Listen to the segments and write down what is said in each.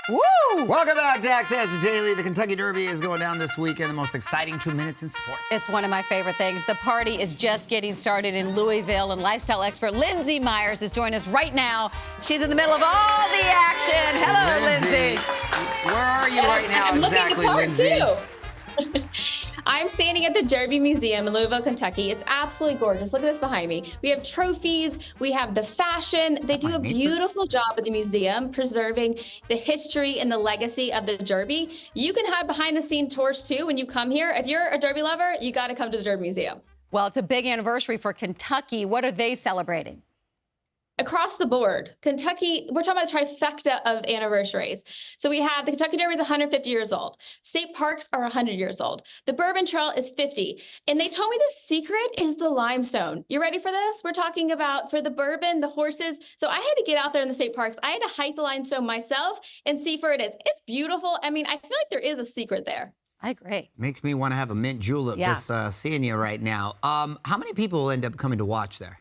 Woo! Welcome back to Access Daily. The Kentucky Derby is going down this weekend. The most exciting 2 minutes in sports. It's one of my favorite things. The party is just getting started in Louisville, and lifestyle expert Lindsay Myers is joining us right now. She's in the middle of all the action. Hello, Lindsay. Where are you right now I'm exactly, looking Lindsay? too. I'm standing at the Derby Museum in Louisville, Kentucky. It's absolutely gorgeous. Look at this behind me. We have trophies. We have the fashion. They do a beautiful job at the museum preserving the history and the legacy of the Derby. You can have behind-the-scenes tours too when you come here. If you're a Derby lover, you got to come to the Derby Museum. Well, it's a big anniversary for Kentucky. What are they celebrating? Across the board, Kentucky, we're talking about the trifecta of anniversaries. So we have the Kentucky Derby is 150 years old. State parks are 100 years old. The Bourbon Trail is 50. And they told me the secret is the limestone. You ready for this? We're talking about for the bourbon, the horses. So I had to get out there in the state parks. I had to hike the limestone myself and see where it is. It's beautiful. I mean, I feel like there is a secret there. I agree. Makes me want to have a mint julep just seeing you right now. How many people end up coming to watch there?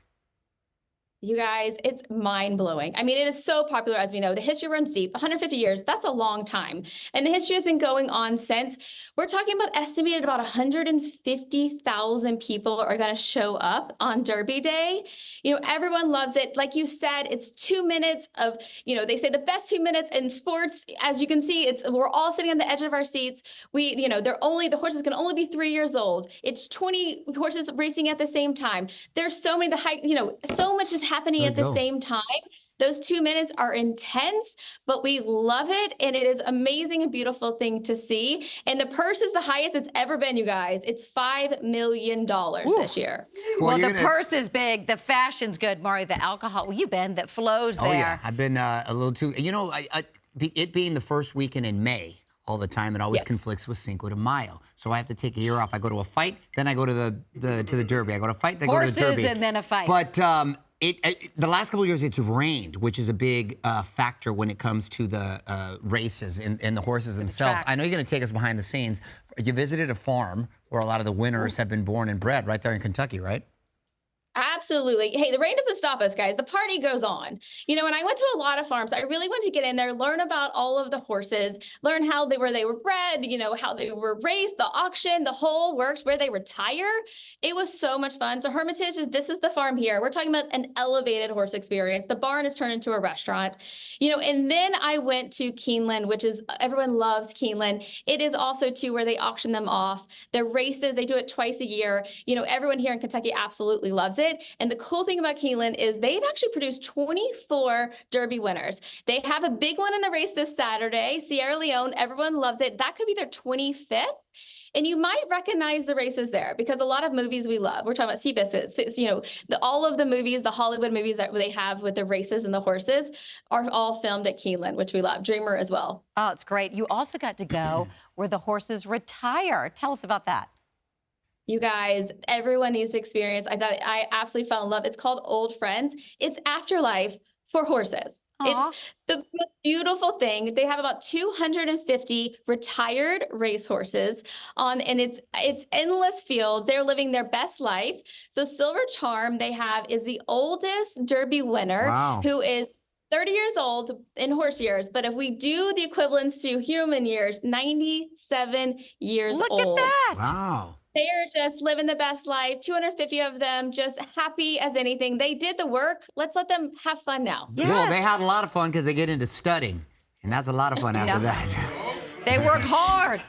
You guys, it's mind-blowing. I mean, it is so popular, as we know. The history runs deep. 150 years, that's a long time. And the history has been going on since. We're talking about estimated about 150,000 people are going to show up on Derby Day. You know, everyone loves it. Like you said, it's 2 minutes of, you know, they say the best 2 minutes in sports. As you can see, we're all sitting on the edge of our seats. The horses can only be 3 years old. It's 20 horses racing at the same time. There's so many, so much is happening at the same time. Those 2 minutes are intense, but we love it. And it is amazing, a beautiful thing to see. And the purse is the highest it's ever been, you guys. It's $5 million this year. Well, the purse is big. The fashion's good, Mari. The alcohol, you've been, that flows there. Oh, yeah. I've been a little too, you know, it being the first weekend in May, all the time, it always conflicts with Cinco de Mayo. So I have to take a year off. I go to a fight, then I go to the Derby. I go to a fight, then I go to the Derby. Horses and then a fight. But the last couple of years, it's rained, which is a big factor when it comes to the races and the horses themselves. I know you're going to take us behind the scenes. You visited a farm where a lot of the winners have been born and bred right there in Kentucky, right? Absolutely. Hey, the rain doesn't stop us, guys. The party goes on. You know, when I went to a lot of farms, I really went to get in there, learn about all of the horses, learn how they were bred, you know, how they were raced, the auction, the whole works, where they retire. It was so much fun. So Hermitage this is the farm here. We're talking about an elevated horse experience. The barn is turned into a restaurant, you know, and then I went to Keeneland, which is, everyone loves Keeneland. It is also too where they auction them off. The races, they do it twice a year. You know, everyone here in Kentucky absolutely loves it. And the cool thing about Keeneland is they've actually produced 24 Derby winners. They have a big one in the race this Saturday, Sierra Leone. Everyone loves it. That could be their 25th. And you might recognize the races there because a lot of movies we love. We're talking about Sea Biscuits. You know, all of the movies, the Hollywood movies that they have with the races and the horses are all filmed at Keeneland, which we love. Dreamer as well. Oh, it's great. You also got to go where the horses retire. Tell us about that. You guys, everyone needs to experience. I absolutely fell in love. It's called Old Friends. It's afterlife for horses. Aww. It's the most beautiful thing. They have about 250 retired racehorses and it's endless fields. They're living their best life. So Silver Charm they have is the oldest Derby winner who is 30 years old in horse years, but if we do the equivalents to human years, 97 years old. Look at that. Wow. They are just living the best life. 250 of them, just happy as anything. They did the work. Let's let them have fun now. Yes. Well, they had a lot of fun because they get into studying, and that's a lot of fun after that. They work hard.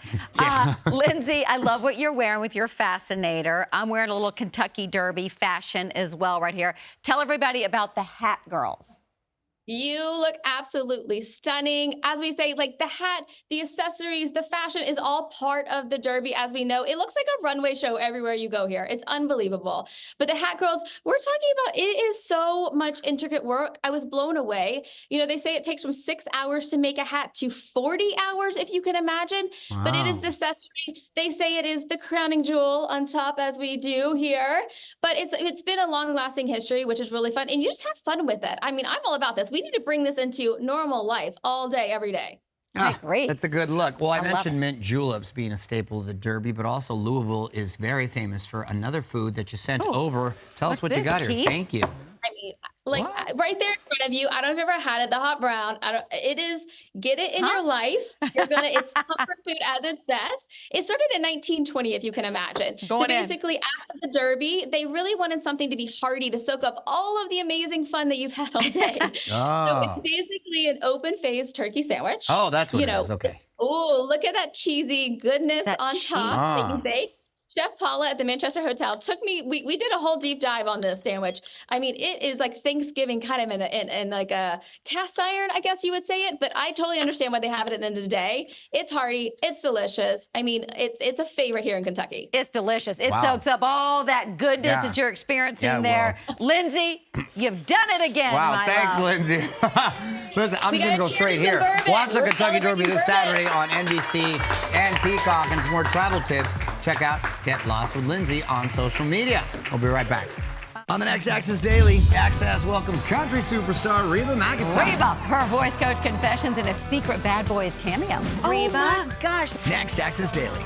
Lindsay, I love what you're wearing with your Fascinator. I'm wearing a little Kentucky Derby fashion as well right here. Tell everybody about the Hat Girls. You look absolutely stunning. As we say, like the hat, the accessories, the fashion is all part of the Derby, as we know. It looks like a runway show everywhere you go here. It's unbelievable. But the Hat Girls, we're talking about, it is so much intricate work. I was blown away. You know, they say it takes from 6 hours to make a hat to 40 hours, if you can imagine. Wow. But it is the accessory. They say it is the crowning jewel on top, as we do here. But it's been a long-lasting history, which is really fun. And you just have fun with it. I mean, I'm all about this. We need to bring this into normal life all day, every day. Great. That's a good look. Well, I mentioned mint juleps being a staple of the Derby, but also Louisville is very famous for another food that you sent over. Tell us what you got here. Thank you. I mean, like What? right there in front of you. I don't know if you've ever had it, the hot brown. It is, get it in your life. It's comfort food at its best. It started in 1920, if you can imagine. Going in. Basically after the Derby, they really wanted something to be hearty, to soak up all of the amazing fun that you've had all day. So Oh. it's basically an open-faced turkey sandwich. Oh, that's what You it know, is. Okay. Oh, look at that cheesy goodness That on cheese. top. So Ah. you bake. Chef Paula at the Manchester Hotel took me, we did a whole deep dive on this sandwich. I mean, it is like Thanksgiving kind of in like a cast iron, I guess you would say it, but I totally understand why they have it at the end of the day. It's hearty, it's delicious. I mean, it's a favorite here in Kentucky. It's delicious. It Wow. soaks up all that goodness Yeah. that you're experiencing Yeah, there. Lindsay, you've done it again, Wow, my thanks, love. Lindsay. Listen, I'm We just gonna gotta go cheers straight and here. bourbon. Watch the We're Kentucky Derby this celebrating Saturday on NBC and Peacock. And for more travel tips, check out Get Lost with Lindsay on social media. We'll be right back. On the next Access Daily, Access welcomes country superstar Reba McEntire. Reba, her voice coach confessions in a secret Bad Boys cameo. Reba? Oh my gosh. Next Access Daily.